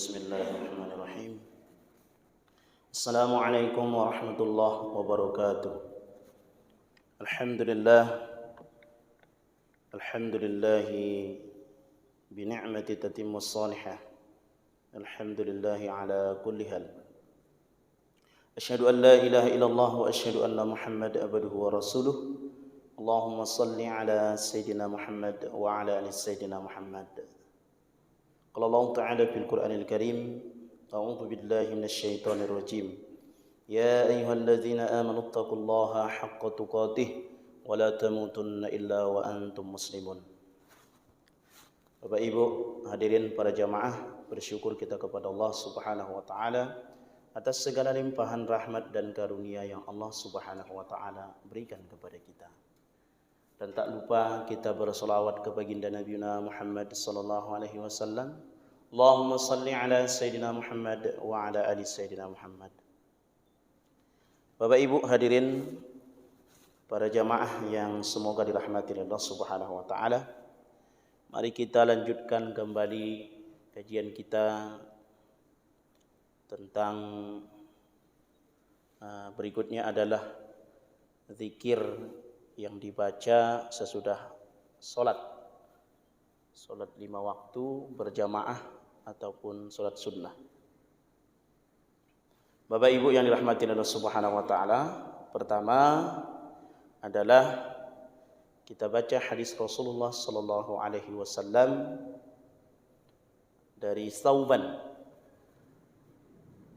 Bismillahirrahmanirrahim. Assalamualaikum warahmatullahi wabarakatuh. Alhamdulillahi bi ni'mati tatimmu salihah. Alhamdulillahi ala kulli hal. Asyhadu an la ilaha illallah wa asyhadu anna Muhammad abduhu wa rasuluh. Allahumma salli ala sayyidina Muhammad wa ala ali sayyidina Muhammad. Qala Allah Ta'ala fil Qur'anil Karim, a'udzu billahi minasy syaithanir rajim. Ya ayyuhalladzina amanu taqullaha haqqa tuqatih wa la tamutunna illa wa antum muslimun. Bapak Ibu hadirin para jamaah, bersyukur kita kepada Allah Subhanahu wa taala atas segala limpahan rahmat dan karunia yang Allah Subhanahu wa taala berikan kepada kita. Dan tak lupa kita bersolawat kepada baginda Nabi Muhammad sallallahu alaihi wasallam. Allahumma salli ala sayyidina Muhammad wa ala ali sayyidina Muhammad. Bapak Ibu hadirin para jamaah yang semoga dirahmati Allah Subhanahu wa taala. Mari kita lanjutkan kembali kajian kita tentang berikutnya adalah zikir yang dibaca sesudah solat 5 waktu berjamaah ataupun solat sunnah. Bapak Ibu yang dirahmati Allah Subhanahu wa taala, pertama adalah kita baca hadis Rasulullah sallallahu alaihi wasallam dari Thauban.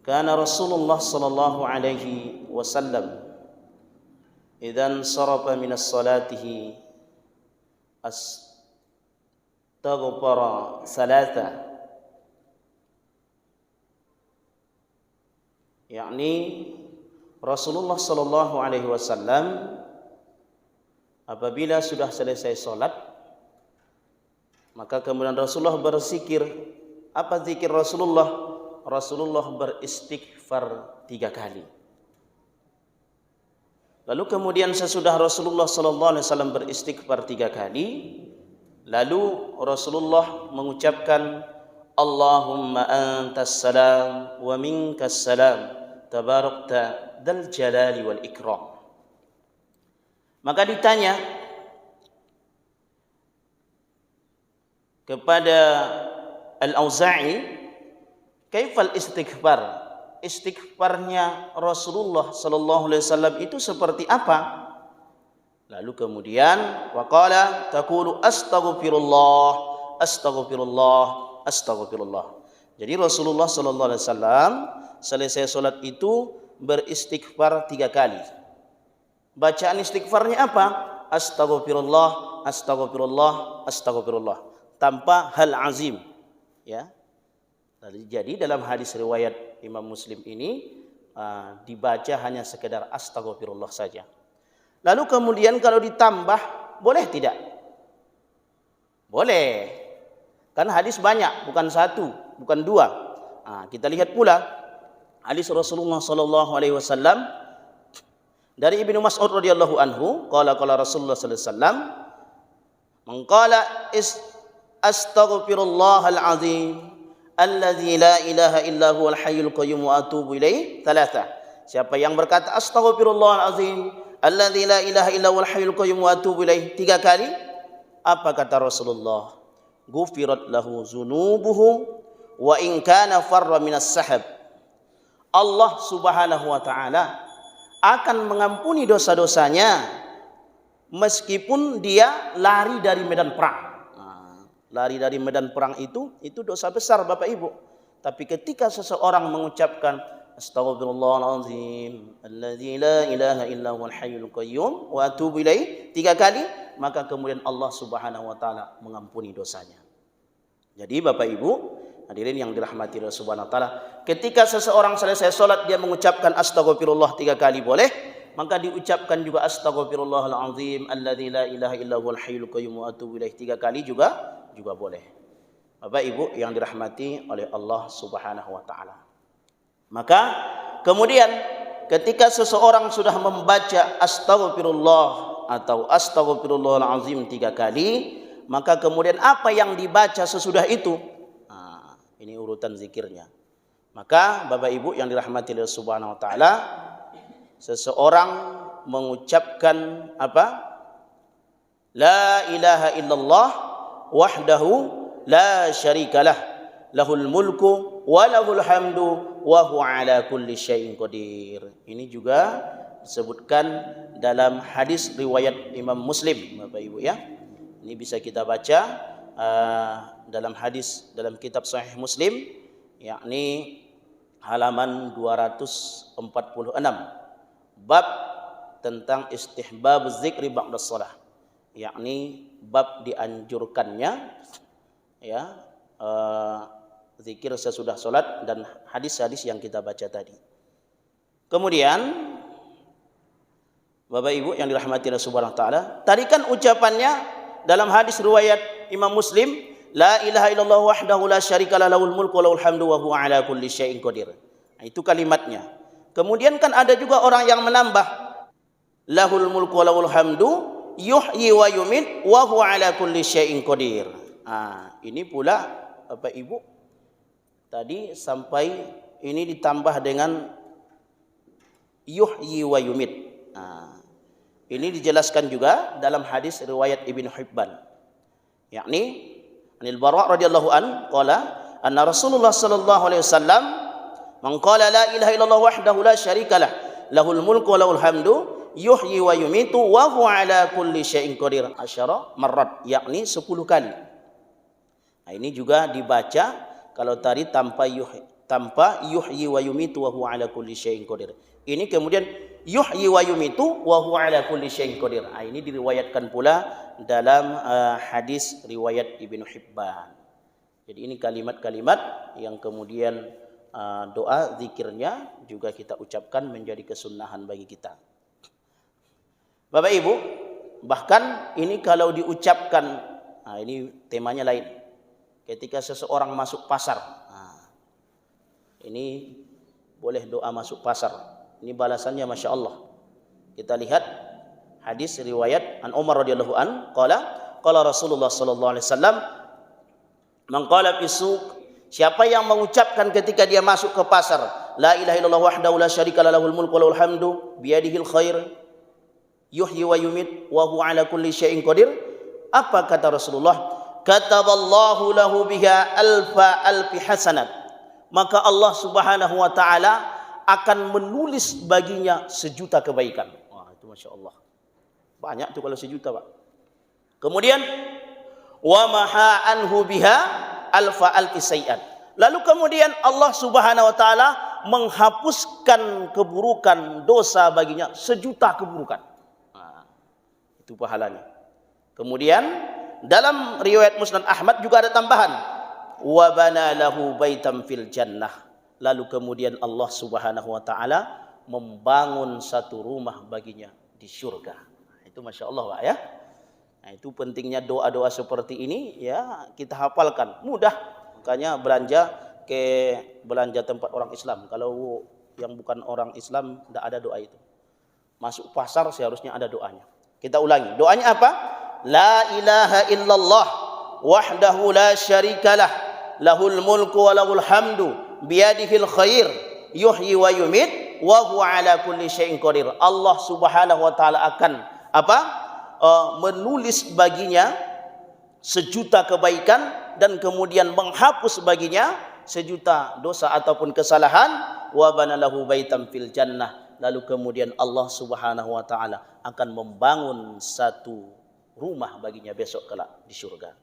Kana Rasulullah sallallahu alaihi wasallam idzan sarafa minas salatihi astaghfara salasa, yakni Rasulullah sallallahu alaihi wasallam apabila sudah selesai salat maka kemudian Rasulullah berzikir. Apa zikir Rasulullah? Rasulullah beristighfar 3 kali. Lalu kemudian sesudah Rasulullah sallallahu alaihi wasallam beristighfar 3 kali, lalu Rasulullah mengucapkan Allahumma antas salam wa minkas salam tabarakta dzal jalali wal ikram. Maka ditanya kepada Al-Auza'i, kaifal istighfar? Istighfarnya Rasulullah sallallahu alaihi wasallam itu seperti apa? Lalu kemudian waqala taqulu astaghfirullah astaghfirullah astaghfirullah. Jadi Rasulullah sallallahu alaihi wasallam selesai salat itu beristighfar 3 kali. Bacaan istighfarnya apa? Astaghfirullah astaghfirullah astaghfirullah tanpa hal azim, ya. Jadi dalam hadis riwayat Imam Muslim ini dibaca hanya sekedar astaghfirullah saja. Lalu kemudian kalau ditambah boleh tidak? Boleh. Kan hadis banyak, bukan 1, bukan 2. Kita lihat pula hadis Rasulullah sallallahu alaihi wasallam dari Ibnu Mas'ud radhiyallahu anhu, qala Rasulullah sallallahu alaihi wasallam, man qala astaghfirullahal azim alladzi la ilaha illa huwal hayyul qayyum wa atubu ilaihi 3. Siapa yang berkata astaghfirullahal azim alladzi la ilaha illa huwal hayyul qayyum wa atubu ilaihi 3 kali, apa kata Rasulullah? Ghufirat lahu dzunubuhu wa in kana farra minas sahab. Allah Subhanahu wa taala akan mengampuni dosa-dosanya meskipun dia lari dari medan perang. Lari dari medan perang itu dosa besar Bapak Ibu. Tapi ketika seseorang mengucapkan astaghfirullahalazim alladzi la ilaha illa huwal hayyul qayyum wa atubu ilaihi 3 kali, maka kemudian Allah Subhanahu wa taala mengampuni dosanya. Jadi Bapak Ibu hadirin yang dirahmati Allah Subhanahu wa taala, ketika seseorang selesai salat dia mengucapkan astaghfirullah 3 kali boleh, maka diucapkan juga astaghfirullahalazim alladzi la ilaha illa huwal hayyul qayyum wa atubu ilaihi 3 kali juga boleh. Bapak Ibu yang dirahmati oleh Allah Subhanahu wa taala. Maka kemudian ketika seseorang sudah membaca astaghfirullah atau astaghfirullahalazim 3 kali, maka kemudian apa yang dibaca sesudah itu? Ini urutan zikirnya. Maka Bapak Ibu yang dirahmati Allah Subhanahu wa taala, seseorang mengucapkan apa? La ilaha illallah wahdahu la syarikalah, lahul mulku wa lahul hamdu wa huwa ala kulli syai'in qadir. Ini juga disebutkan dalam hadis riwayat Imam Muslim, Bapak Ibu ya. Ini bisa kita baca dalam hadis dalam kitab Sahih Muslim, yakni halaman 246, bab tentang istihbab zikri ba'da shalah, yakni bab dianjurkannya ya zikir sesudah salat, dan hadis-hadis yang kita baca tadi. Kemudian Bapak Ibu yang dirahmati Allah Subhanahu wa taala, tadi kan ucapannya dalam hadis riwayat Imam Muslim, la ilaha illallah wahdahu la syarikalah, lahul mulku wa lahul hamdu wa huwa ala kulli syai'in qadir. Nah, itu kalimatnya. Kemudian kan ada juga orang yang menambah lahul mulku wa lahul hamdu yuhyi wa yumit wa huwa ala kulli syai'in qadir. Nah, ini pula Bapak Ibu tadi sampai ini ditambah dengan yuhyi wa yumit. Nah, ini dijelaskan juga dalam hadis riwayat Ibnu Hibban, yakni Anil Bara' radhiyallahu an qala anna Rasulullah sallallahu alaihi wasallam man qala la ilaha illallah wahdahu la syarikalah, lahul mulku wa lahul hamdu yuhyi wa yumitu wa huwa ala kulli syai'in qadir asyara marrat, yakni 10 kali. Nah, ini juga dibaca kalau tadi tanpa yuhyi wa yumitu wa huwa ala kulli syai'in qadir. Ini kemudian yuhyi wa yumitu wa huwa ala kulli syai'in qadir. Nah, ini diriwayatkan pula dalam hadis riwayat Ibnu Hibban. Jadi ini kalimat-kalimat yang kemudian doa zikirnya juga kita ucapkan menjadi kesunahan bagi kita. Bapak Ibu, bahkan ini kalau diucapkan, nah ini temanya lain. Ketika seseorang masuk pasar, nah, ini boleh doa masuk pasar. Ini balasannya Masya Allah. Kita lihat hadis riwayat An Umar radhiyallahu an qala Rasulullah sallallahu alaihi wasallam man qala fi suq, siapa yang mengucapkan ketika dia masuk ke pasar, la ilaha illallah wahdahu la syarikalah, lahul mulku wa lahul hamdu biyadihil khair yuhyi wa yumit wa huwa ala kulli syai'in qadir. Apa kata Rasulullah? Kataballahu lahu biha alfi hasanat, maka Allah Subhanahu wa taala akan menulis baginya 1.000.000 kebaikan. Wah, itu Masya Allah. Banyak tuh kalau 1.000.000, Pak. Kemudian wa maha anhu biha alfi sayiat. Lalu kemudian Allah Subhanahu wa taala menghapuskan keburukan dosa baginya 1.000.000 keburukan. Nah, itu pahalanya. Kemudian dalam riwayat Musnad Ahmad juga ada tambahan, wa bana lahu baitam fil jannah. Lalu kemudian Allah Subhanahu wa taala membangun satu rumah baginya di surga. Itu Masya Allah, Pak ya. Nah, itu pentingnya doa-doa seperti ini ya, kita hafalkan. Mudah. Makanya belanja tempat orang Islam. Kalau yang bukan orang Islam tidak ada doa itu. Masuk pasar seharusnya ada doanya. Kita ulangi. Doanya apa? La ilaha illallah wahdahu la syarikalah, lahul mulku wa lahul hamdu biyadihil khair yuhyi wa yumit wa huwa ala kulli syai'in qadir. Allah Subhanahu wa taala akan menulis baginya 1.000.000 kebaikan dan kemudian menghapus baginya 1.000.000 dosa ataupun kesalahan. Wa banalahu baitam fil jannah, lalu kemudian Allah Subhanahu wa taala akan membangun satu rumah baginya besok kelak di surga.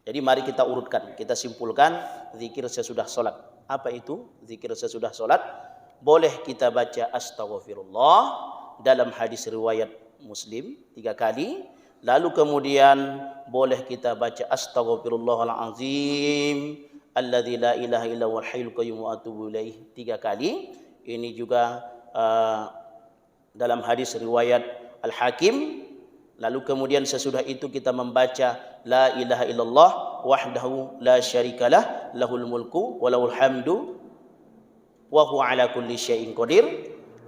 Jadi mari kita urutkan, kita simpulkan zikir sesudah salat. Apa itu zikir sesudah salat? Boleh kita baca astaghfirullah dalam hadis riwayat Muslim 3 kali. Lalu kemudian boleh kita baca astaghfirullahal azim alladzi la ilaha illa huwal hayyul qayyum wa atubu ilaih 3 kali. Ini juga dalam hadis riwayat Al-Hakim. Lalu kemudian sesudah itu kita membaca la ilaha illallah wahdahu la syarikalah, lahul mulku wa lahul hamdu wa huwa ala kulli syai'in qadir.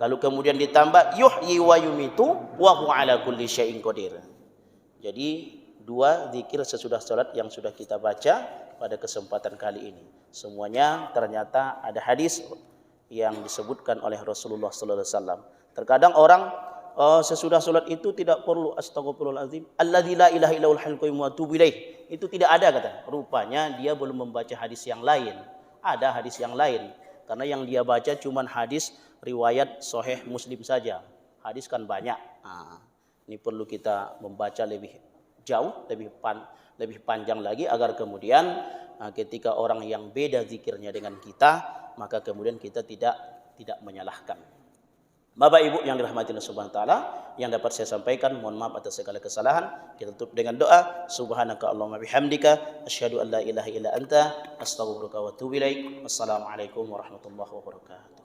Lalu kemudian ditambah yuhyi wa yumitu wa huwa ala kulli syai'in qadir. Jadi 2 zikir sesudah salat yang sudah kita baca. pada kesempatan kali ini. Semuanya ternyata ada hadis yang disebutkan oleh Rasulullah sallallahu alaihi wasallam. Terkadang orang sesudah sholat itu tidak perlu astagfirullahaladzim, alladzi la ilaha illallahul hayyul qayyum wa atubu ilaih. Itu tidak ada kata. Rupanya dia belum membaca hadis yang lain. Ada hadis yang lain. Karena yang dia baca cuma hadis riwayat Sahih Muslim saja. Hadis kan banyak. Ini perlu kita membaca lebih jauh, lebih panjang lagi agar kemudian ketika orang yang beda zikirnya dengan kita, maka kemudian kita tidak menyalahkan. Bapak Ibu yang dirahmati Allah Subhanahu wa taala, yang dapat saya sampaikan, mohon maaf atas segala kesalahan. Kita tutup dengan doa, subhanaka Allahumma bihamdika asyhadu an la ilaha illa anta astaghfiruka wa atubu ilaik. Wassalamualaikum warahmatullahi wabarakatuh.